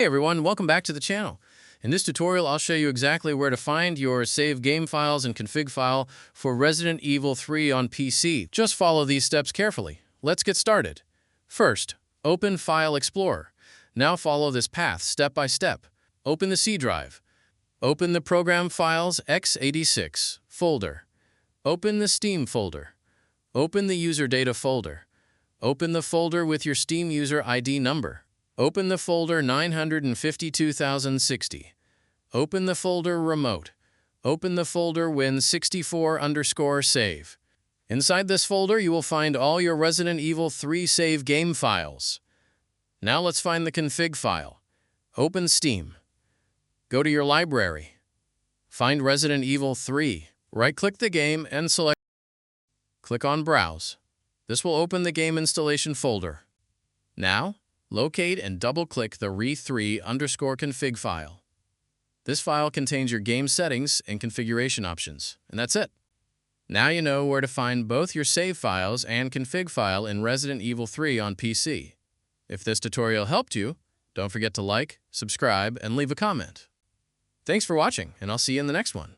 Hey everyone, welcome back to the channel. In this tutorial, I'll show you exactly where to find your save game files and config file for Resident Evil 3 on PC. Just follow these steps carefully. Let's get started. First, open File Explorer. Now follow this path step by step. Open the C drive. Open the Program Files x86 folder. Open the Steam folder. Open the User Data folder. Open the folder with your Steam user ID number. Open the folder 952,060. Open the folder Remote. Open the folder Win64_save. Inside this folder, you will find all your Resident Evil 3 save game files. Now let's find the config file. Open Steam. Go to your library. Find Resident Evil 3. Right-click the game and click on Browse. This will open the game installation folder. Now, locate and double-click the re3_config file. This file contains your game settings and configuration options, and that's it. Now you know where to find both your save files and config file in Resident Evil 3 on PC. If this tutorial helped you, don't forget to like, subscribe, and leave a comment. Thanks for watching, and I'll see you in the next one.